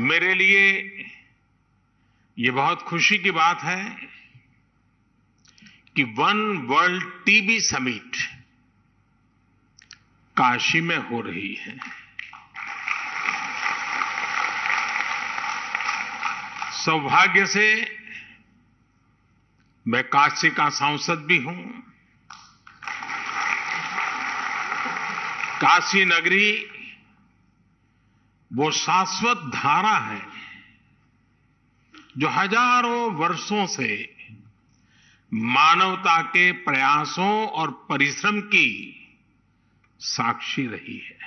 मेरे लिए ये बहुत खुशी की बात है कि one world TB summit Kashi में हो रही है। सौभाग्य से मैं काशी का सांसद भी हूं। काशी नगरी वो शाश्वत धारा है जो हजारों वर्षों से मानवता के प्रयासों और परिश्रम की साक्षी रही है।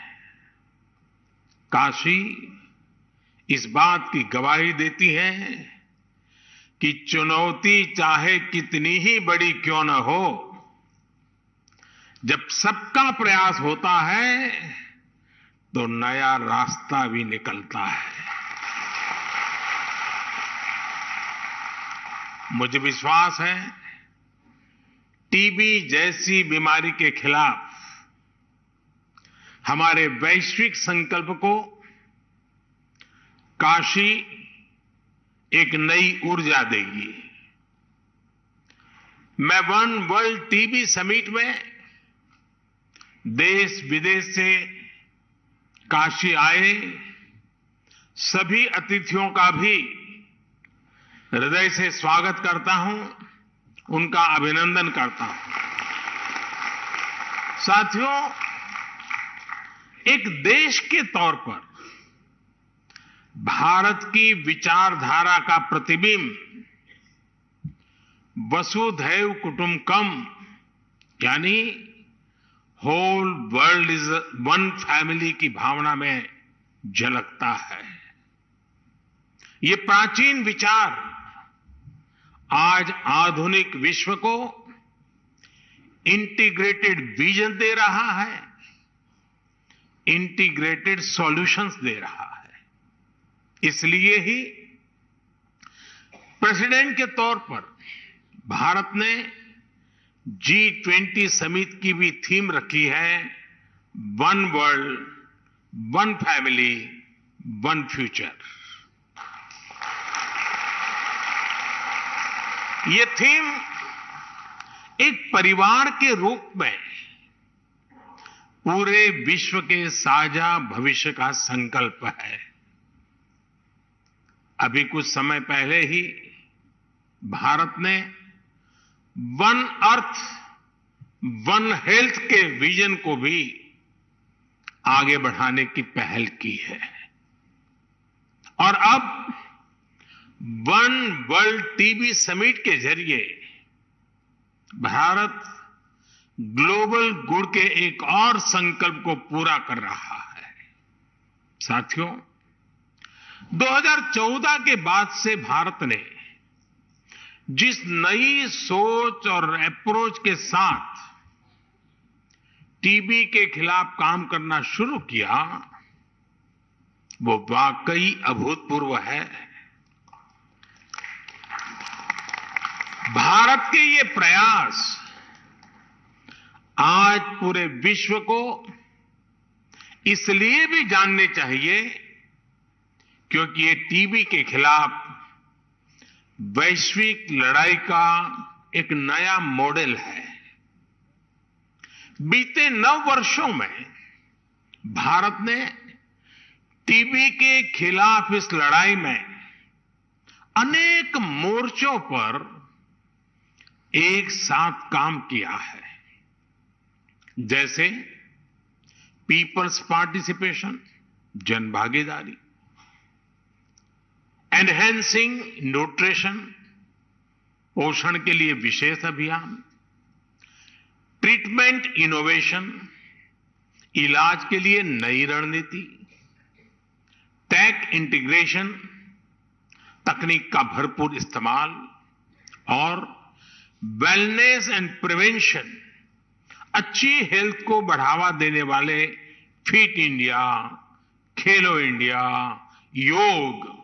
काशी इस बात की गवाही देती है कि चुनौती चाहे कितनी ही बड़ी क्यों न हो, जब सबका प्रयास होता है तो नया रास्ता भी निकलता है। मुझे विश्वास है टीबी जैसी बीमारी के खिलाफ हमारे वैश्विक संकल्प को काशी एक नई ऊर्जा देगी। मैं वन वर्ल्ड टीबी समिट में देश विदेश से काशी आए सभी अतिथियों का भी हृदय से स्वागत करता हूं, उनका अभिनंदन करता हूं। साथियों, एक देश के तौर पर भारत की विचारधारा का प्रतिबिंब वसुधैव कुटुंबकम यानी whole world is one family की भावना में झलकता है। ये प्राचीन विचार आज आधुनिक विश्व को इंटीग्रेटेड विजन दे रहा है, इंटीग्रेटेड सॉल्यूशंस दे रहा है। इसलिए ही प्रेसिडेंट के तौर पर भारत ने G20 समिट की भी थीम रखी है, one world, one family, one future. ये थीम एक परिवार के रूप में पूरे विश्व के साझा भविष्य का संकल्प है। अभी कुछ समय पहले ही भारत ने वन अर्थ, वन हेल्थ के विजन को भी आगे बढ़ाने की पहल की है। और अब वन वर्ल्ड टीबी समिट के जरिए भारत ग्लोबल गुड के एक और संकल्प को पूरा कर रहा है। साथियों, 2014 के बाद से भारत ने जिस नई सोच और अप्रोच के साथ टीबी के खिलाफ काम करना शुरू किया, वो वाकई अभूतपूर्व है। भारत के ये प्रयास आज पूरे विश्व को इसलिए भी जानने चाहिए क्योंकि ये टीबी के खिलाफ वैश्विक लड़ाई का एक नया मॉडल है। बीते 9 वर्षों में भारत ने टीबी के खिलाफ इस लड़ाई में अनेक मोर्चों पर एक साथ काम किया है, जैसे पीपल्स पार्टिसिपेशन, जन भागीदारी, एनहेंसिंग न्यूट्रिशन, पोषण के लिए विशेष अभियान, ट्रीटमेंट इनोवेशन, इलाज के लिए नई रणनीति, टेक इंटीग्रेशन, तकनीक का भरपूर इस्तेमाल और वेलनेस एंड प्रिवेंशन, अच्छी हेल्थ को बढ़ावा देने वाले फिट इंडिया, खेलो इंडिया, योग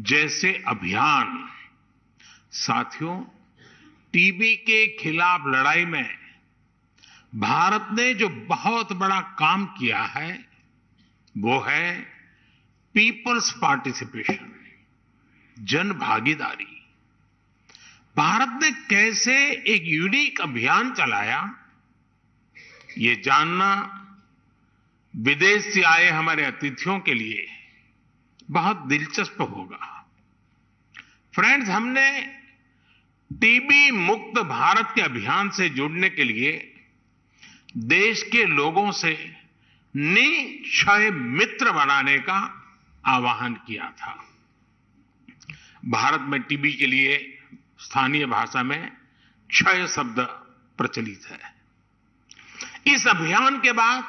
जैसे अभियान। साथियों, टीबी के खिलाफ लड़ाई में भारत ने जो बहुत बड़ा काम किया है वो है पीपल्स पार्टिसिपेशन, जन भागीदारी, भारत ने कैसे एक यूनिक अभियान चलाया, ये जानना विदेश से आए हमारे अतिथियों के लिए बहुत दिलचस्प होगा। फ्रेंड्स, हमने टीबी मुक्त भारत के अभियान से जुड़ने के लिए देश के लोगों से निक्षय मित्र बनाने का आह्वान किया था। भारत में टीबी के लिए स्थानीय भाषा में क्षय शब्द प्रचलित है। इस अभियान के बाद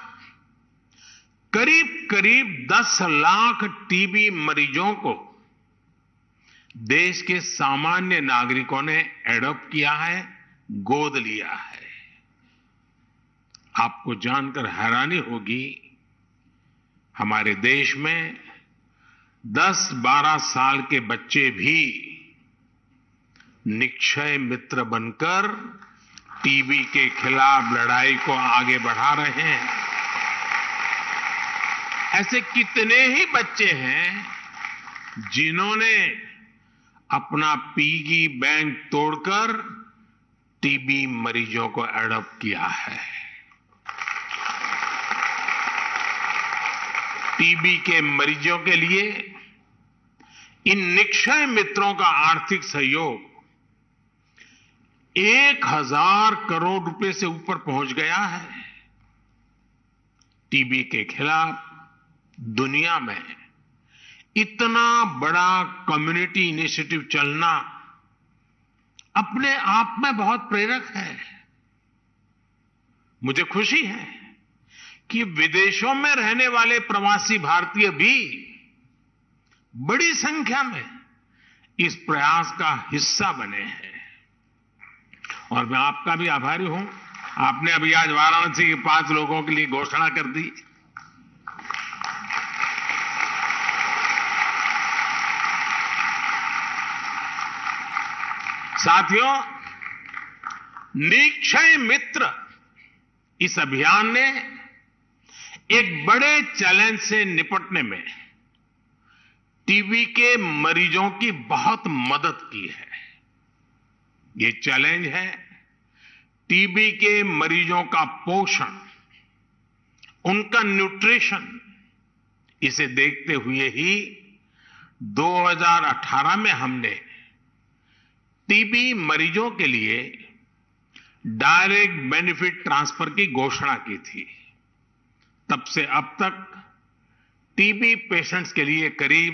करीब करीब 10 लाख टीबी मरीजों को देश के सामान्य नागरिकों ने एडॉप्ट किया है, गोद लिया है। आपको जानकर हैरानी होगी, हमारे देश में 10-12 साल के बच्चे भी निक्षय मित्र बनकर टीबी के खिलाफ लड़ाई को आगे बढ़ा रहे हैं। ऐसे कितने ही बच्चे हैं जिन्होंने अपना पिगी बैंक तोड़कर टीबी मरीजों को एडॉप्ट किया है। टीबी के मरीजों के लिए इन निक्षय मित्रों का आर्थिक सहयोग 1000 करोड़ रुपए से ऊपर पहुंच गया है। टीबी के खिलाफ दुनिया में इतना बड़ा कम्युनिटी इनिशिएटिव चलना अपने आप में बहुत प्रेरक है। मुझे खुशी है कि विदेशों में रहने वाले प्रवासी भारतीय भी बड़ी संख्या में इस प्रयास का हिस्सा बने हैं और मैं आपका भी आभारी हूं। आपने अभी आज वाराणसी के 5 लोगों के लिए घोषणा कर दी। साथियों, निक्षय मित्र इस अभियान ने एक बड़े चैलेंज से निपटने में टीबी के मरीजों की बहुत मदद की है। ये चैलेंज है टीबी के मरीजों का पोषण, उनका न्यूट्रिशन। इसे देखते हुए ही 2018 में हमने टीबी मरीजों के लिए डायरेक्ट बेनिफिट ट्रांसफर की घोषणा की थी। तब से अब तक टीबी पेशेंट्स के लिए करीब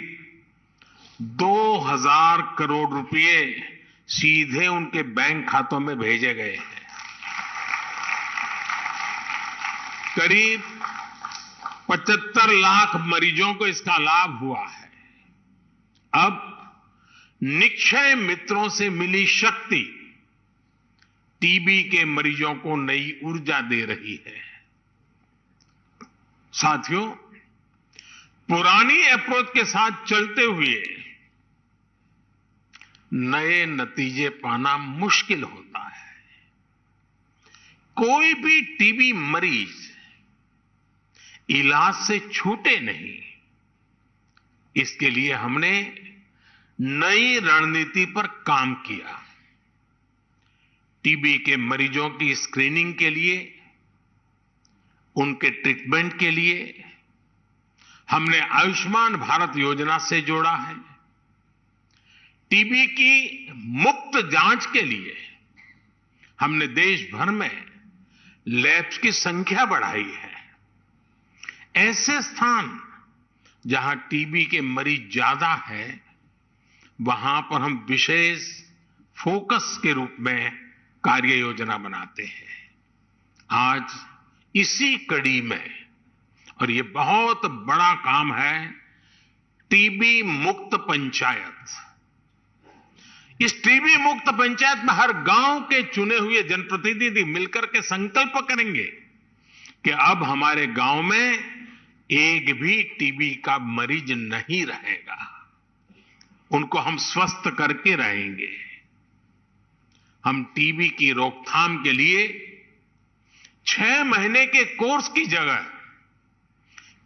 2000 करोड़ रुपए सीधे उनके बैंक खातों में भेजे गए हैं। करीब 75 लाख मरीजों को इसका लाभ हुआ है। अब निक्षय मित्रों से मिली शक्ति टीबी के मरीजों को नई ऊर्जा दे रही है। साथियों, पुरानी अप्रोच के साथ चलते हुए नए नतीजे पाना मुश्किल होता है। कोई भी टीबी मरीज इलाज से छूटे नहीं, इसके लिए हमने नई रणनीति पर काम किया। टीबी के मरीजों की स्क्रीनिंग के लिए, उनके ट्रीटमेंट के लिए हमने आयुष्मान भारत योजना से जोड़ा है। टीबी की मुफ्त जांच के लिए हमने देश भर में लैब्स की संख्या बढ़ाई है। ऐसे स्थान जहां टीबी के मरीज ज्यादा है, वहां पर हम विशेष फोकस के रूप में कार्य योजना बनाते हैं। आज इसी कड़ी में, और ये बहुत बड़ा काम है, टीबी मुक्त पंचायत। इस टीबी मुक्त पंचायत में हर गांव के चुने हुए जनप्रतिनिधि मिलकर के संकल्प करेंगे कि अब हमारे गांव में एक भी टीबी का मरीज नहीं रहेगा। उनको हम स्वस्थ करके रहेंगे। हम टीबी की रोकथाम के लिए 6 महीने के कोर्स की जगह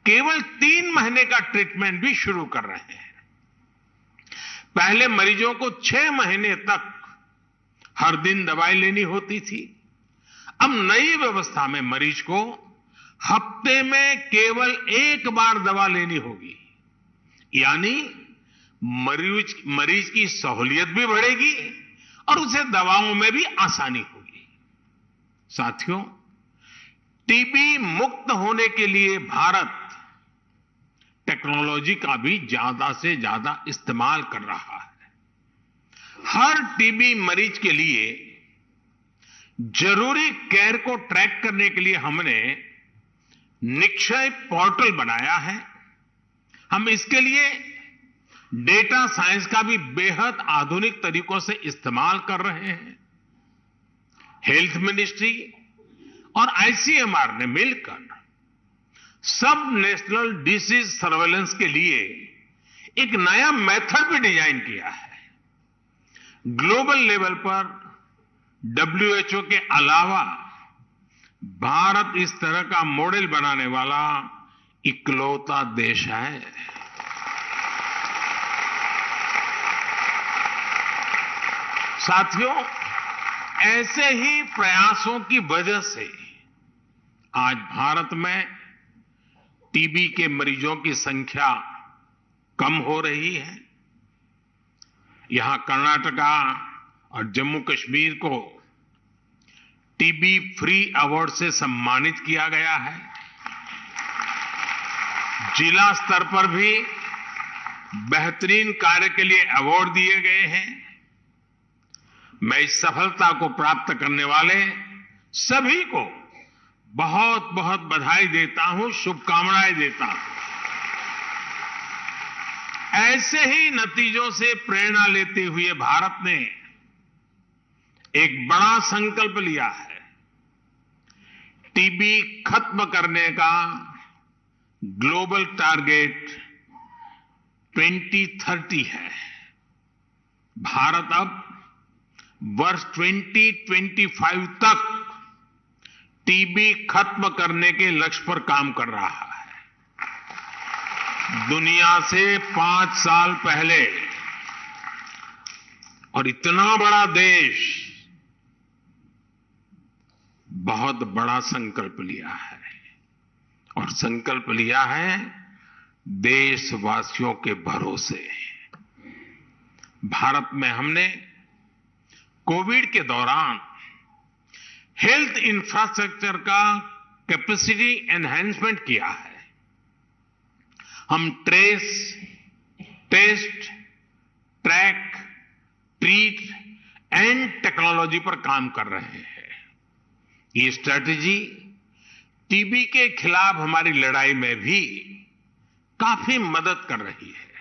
केवल 3 महीने का ट्रीटमेंट भी शुरू कर रहे हैं। पहले मरीजों को 6 महीने तक हर दिन दवाई लेनी होती थी। अब नई व्यवस्था में मरीज को हफ्ते में केवल 1 बार दवा लेनी होगी, यानी मरीज की सहूलियत भी बढ़ेगी और उसे दवाओं में भी आसानी होगी। साथियों, टीबी मुक्त होने के लिए भारत टेक्नोलॉजी का भी ज्यादा से ज्यादा इस्तेमाल कर रहा है। हर टीबी मरीज के लिए जरूरी केयर को ट्रैक करने के लिए हमने निक्षय पोर्टल बनाया है। हम इसके लिए डेटा साइंस का भी बेहद आधुनिक तरीकों से इस्तेमाल कर रहे हैं। हेल्थ मिनिस्ट्री और आईसीएमआर ने मिलकर सब नेशनल डिसीज सर्वेलेंस के लिए एक नया मेथड भी डिजाइन किया है। ग्लोबल लेवल पर WHO के अलावा भारत इस तरह का मॉडल बनाने वाला इकलौता देश है। साथियों, ऐसे ही प्रयासों की वजह से आज भारत में टीबी के मरीजों की संख्या कम हो रही है। यहां कर्नाटका और जम्मू कश्मीर को टीबी फ्री अवार्ड से सम्मानित किया गया है। जिला स्तर पर भी बेहतरीन कार्य के लिए अवार्ड दिए गए हैं। मैं इस सफलता को प्राप्त करने वाले सभी को बहुत बहुत बधाई देता हूं, शुभकामनाएं देता हूं। ऐसे ही नतीजों से प्रेरणा लेते हुए भारत ने एक बड़ा संकल्प लिया है। टीबी खत्म करने का ग्लोबल टारगेट 2030 है। भारत अब वर्ष 2025 तक टीबी खत्म करने के लक्ष्य पर काम कर रहा है। दुनिया से 5 साल पहले, और इतना बड़ा देश बहुत बड़ा संकल्प लिया है, और संकल्प लिया है देशवासियों के भरोसे। भारत में हमने कोविड के दौरान हेल्थ इंफ्रास्ट्रक्चर का कैपेसिटी एनहांसमेंट किया है। हम trace, test, track, treat and technology पर काम कर रहे हैं। ये स्ट्रैटेजी टीबी के खिलाफ हमारी लड़ाई में भी काफी मदद कर रही है।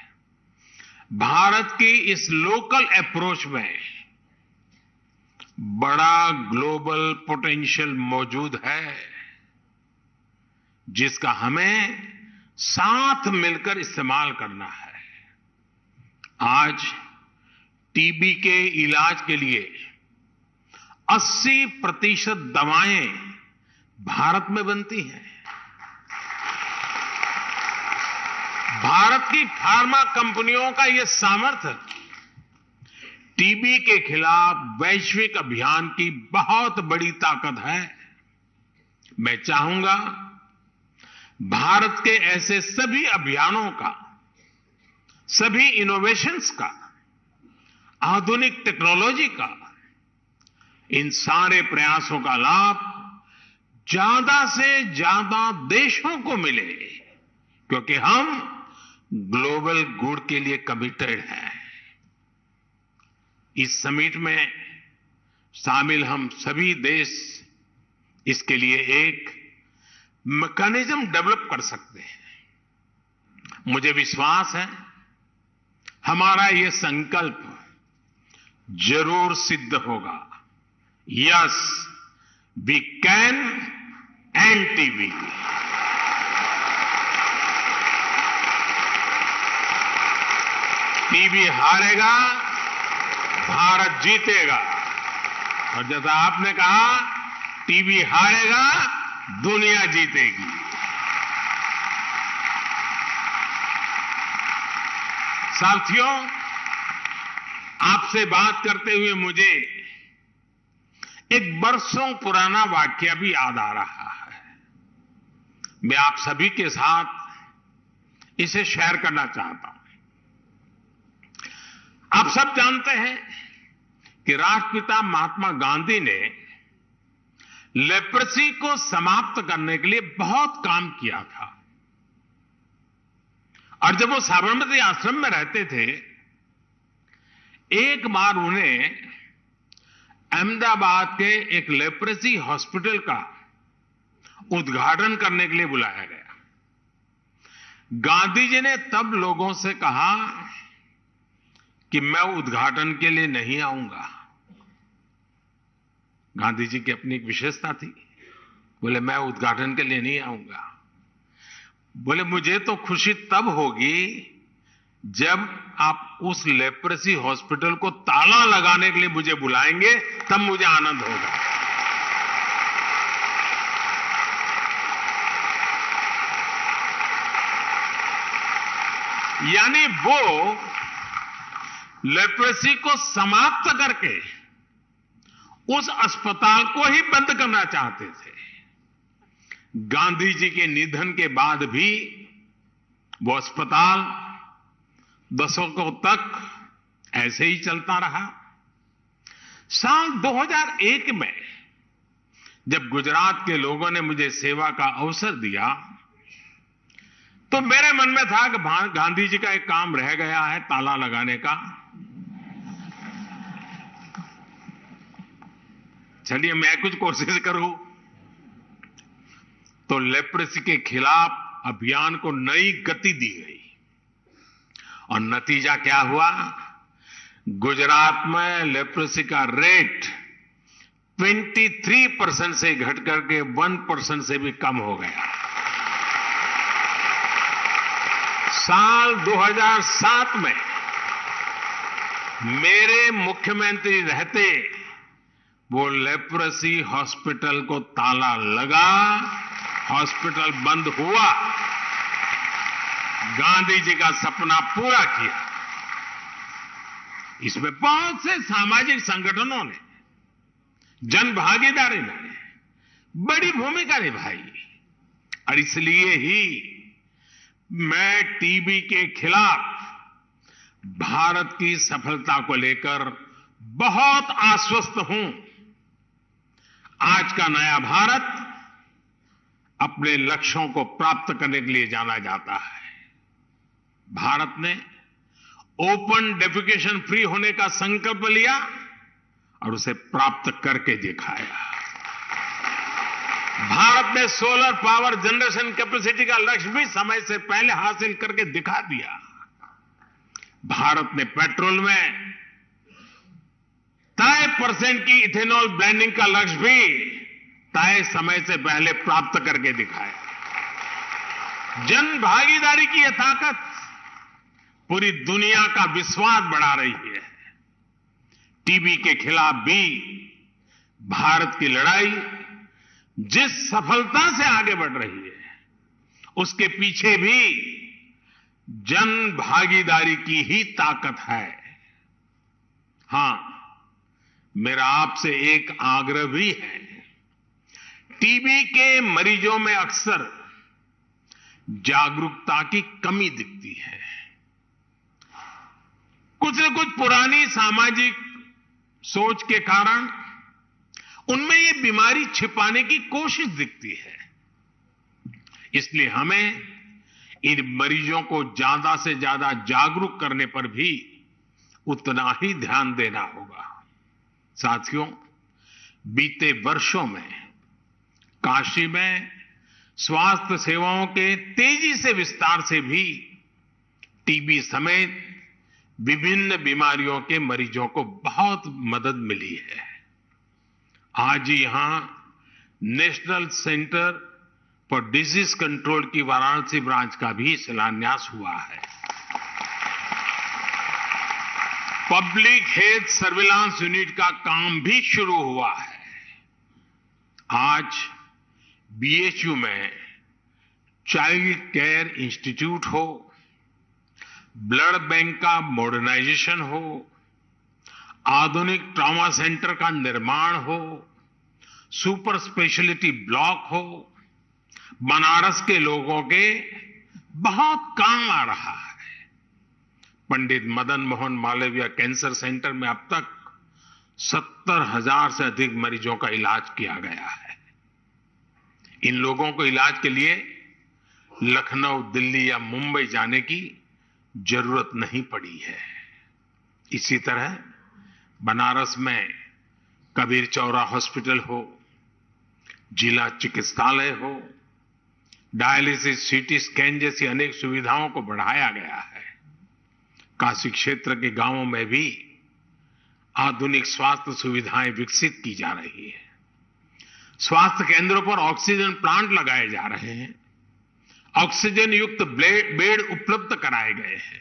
भारत की इस लोकल अप्रोच में बड़ा ग्लोबल पोटेंशियल मौजूद है, जिसका हमें साथ मिलकर इस्तेमाल करना है। आज टीबी के इलाज के लिए 80% दवाएं भारत में बनती हैं। भारत की फार्मा कंपनियों का यह सामर्थ्य टीबी के खिलाफ वैश्विक अभियान की बहुत बड़ी ताकत है। मैं चाहूंगा भारत के ऐसे सभी अभियानों का, सभी इनोवेशंस का, आधुनिक टेक्नोलॉजी का, इन सारे प्रयासों का लाभ ज्यादा से ज्यादा देशों को मिले, क्योंकि हम ग्लोबल गुड के लिए कमिटेड हैं। इस समिट में शामिल हम सभी देश इसके लिए एक मैकेनिज्म डेवलप कर सकते हैं। मुझे विश्वास है हमारा ये संकल्प जरूर सिद्ध होगा। Yes, we can end TB. TB हारेगा, भारत जीतेगा। और जैसा आपने कहा, टीबी हारेगा, दुनिया जीतेगी। साथियों, आपसे बात करते हुए मुझे एक बरसों पुराना वाकया भी याद आ रहा है। मैं आप सभी के साथ इसे शेयर करना चाहता हूं। आप सब जानते हैं कि राष्ट्रपिता महात्मा गांधी ने लेप्रेसी को समाप्त करने के लिए बहुत काम किया था। और जब वो साबरमती आश्रम में रहते थे, एक बार उन्हें अहमदाबाद के एक लेप्रेसी हॉस्पिटल का उद्घाटन करने के लिए बुलाया गया। गांधी जी ने तब लोगों से कहा कि मैं उद्घाटन के लिए नहीं आऊंगा। गांधी जी की अपनी एक विशेषता थी। बोले मैं उद्घाटन के लिए नहीं आऊंगा। बोले मुझे तो खुशी तब होगी जब आप उस लेप्रेसी हॉस्पिटल को ताला लगाने के लिए मुझे बुलाएंगे, तब मुझे आनंद होगा। यानी वो लेप्रेसी को समाप्त करके उस अस्पताल को ही बंद करना चाहते थे। गांधी जी के निधन के बाद भी वो अस्पताल दशकों तक ऐसे ही चलता रहा। साल 2001 में जब गुजरात के लोगों ने मुझे सेवा का अवसर दिया, तो मेरे मन में था कि गांधी जी का एक काम रह गया है, ताला लगाने का। चलिए मैं कुछ कोशिश करूं। तो लेप्रेसी के खिलाफ अभियान को नई गति दी गई और नतीजा क्या हुआ? गुजरात में लेप्रेसी का रेट 23% से घट करके 1% से भी कम हो गया। साल 2007 में मेरे मुख्यमंत्री रहते वो लेप्रेसी हॉस्पिटल को ताला लगा, हॉस्पिटल बंद हुआ। गांधी जी का सपना पूरा किया। इसमें बहुत से सामाजिक संगठनों ने, जन भागीदारी ने बड़ी भूमिका निभाई। और इसलिए ही मैं टीबी के खिलाफ भारत की सफलता को लेकर बहुत आश्वस्त हूं। आज का नया भारत अपने लक्ष्यों को प्राप्त करने के लिए जाना जाता है। भारत ने ओपन डेफिकेशन फ्री होने का संकल्प लिया और उसे प्राप्त करके दिखाया। भारत ने सोलर पावर जनरेशन कैपेसिटी का लक्ष्य भी समय से पहले हासिल करके दिखा दिया। भारत ने पेट्रोल में तय % की इथेनॉल ब्लेंडिंग का लक्ष्य भी तय समय से पहले प्राप्त करके दिखाया। जन भागीदारी की यह ताकत पूरी दुनिया का विश्वास बढ़ा रही है। टीबी के खिलाफ भी भारत की लड़ाई जिस सफलता से आगे बढ़ रही है, उसके पीछे भी जन भागीदारी की ही ताकत है। हां, मेरा आपसे एक आग्रह भी है। टीबी के मरीजों में अक्सर जागरूकता की कमी दिखती है। कुछ न कुछ पुरानी सामाजिक सोच के कारण उनमें ये बीमारी छिपाने की कोशिश दिखती है। इसलिए हमें इन मरीजों को ज्यादा से ज्यादा जागरूक करने पर भी उतना ही ध्यान देना होगा। साथियों, बीते वर्षों में काशी में स्वास्थ्य सेवाओं के तेजी से विस्तार से भी टीबी समेत विभिन्न बीमारियों के मरीजों को बहुत मदद मिली है। आज यहां national centre for disease control की वाराणसी ब्रांच का भी शिलान्यास हुआ है। पब्लिक हेल्थ सर्विलांस यूनिट का काम भी शुरू हुआ है। आज बीएचयू में चाइल्ड केयर इंस्टीट्यूट हो, ब्लड बैंक का मॉडर्नाइजेशन हो, आधुनिक ट्रॉमा सेंटर का निर्माण हो, सुपर स्पेशलिटी ब्लॉक हो, बनारस के लोगों के बहुत काम आ रहा है। पंडित मदन मोहन मालवीय कैंसर सेंटर में अब तक 70,000 से अधिक मरीजों का इलाज किया गया है। इन लोगों को इलाज के लिए लखनऊ, दिल्ली या मुंबई जाने की जरूरत नहीं पड़ी है। इसी तरह बनारस में कबीर चौरा हॉस्पिटल हो, जिला चिकित्सालय हो, डायलिसिस, सीटी स्कैन जैसी अनेक सुविधाओं को बढ़ाया गया है। काशी क्षेत्र के गांवों में भी आधुनिक स्वास्थ्य सुविधाएं विकसित की जा रही है। स्वास्थ्य केंद्रों पर ऑक्सीजन प्लांट लगाए जा रहे हैं। ऑक्सीजन युक्त बेड उपलब्ध कराए गए हैं।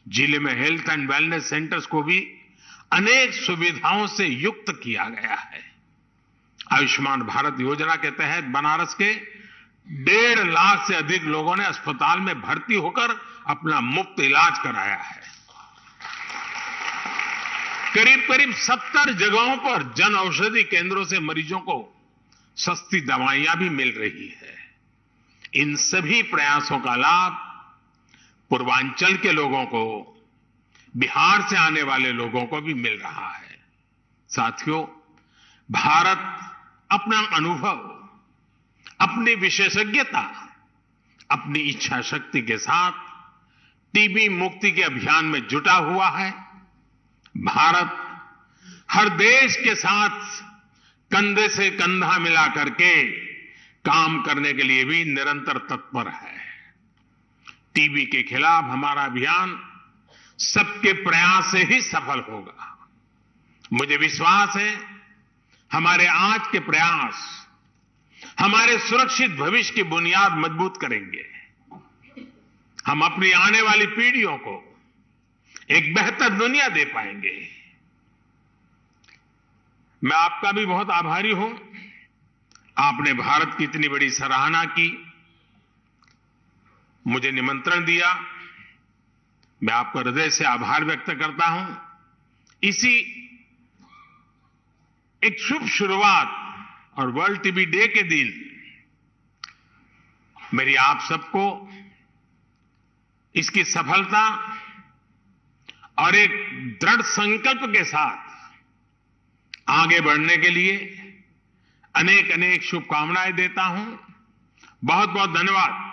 जिले में हेल्थ एंड वेलनेस सेंटर्स को भी अनेक सुविधाओं से युक्त किया गया है। आयुष्मान भारत योजना के तहत बनारस के 1.5 लाख से अधिक लोगों ने अस्पताल में भर्ती होकर अपना मुफ्त इलाज कराया है। करीब करीब 70 जगहों पर जन औषधि केंद्रों से मरीजों को सस्ती दवाइयां भी मिल रही है। इन सभी प्रयासों का लाभ पूर्वांचल के लोगों को, बिहार से आने वाले लोगों को भी मिल रहा है। साथियों, भारत अपना अनुभव, अपनी विशेषज्ञता, अपनी इच्छा शक्ति के साथ टीबी मुक्ति के अभियान में जुटा हुआ है। भारत हर देश के साथ कंधे से कंधा मिला करके काम करने के लिए भी निरंतर तत्पर है। टीबी के खिलाफ हमारा अभियान सबके प्रयास से ही सफल होगा। मुझे विश्वास है, हमारे आज के प्रयास हमारे सुरक्षित भविष्य की बुनियाद मजबूत करेंगे। हम अपनी आने वाली पीढ़ियों को एक बेहतर दुनिया दे पाएंगे। मैं आपका भी बहुत आभारी हूं। आपने भारत की इतनी बड़ी सराहना की, मुझे निमंत्रण दिया। मैं आपका हृदय से आभार व्यक्त करता हूं। इसी एक शुभ शुरुआत और वर्ल्ड टीबी डे के दिन मेरी आप सबको इसकी सफलता और एक दृढ़ संकल्प के साथ आगे बढ़ने के लिए अनेक अनेक शुभकामनाएं देता हूं। बहुत बहुत धन्यवाद।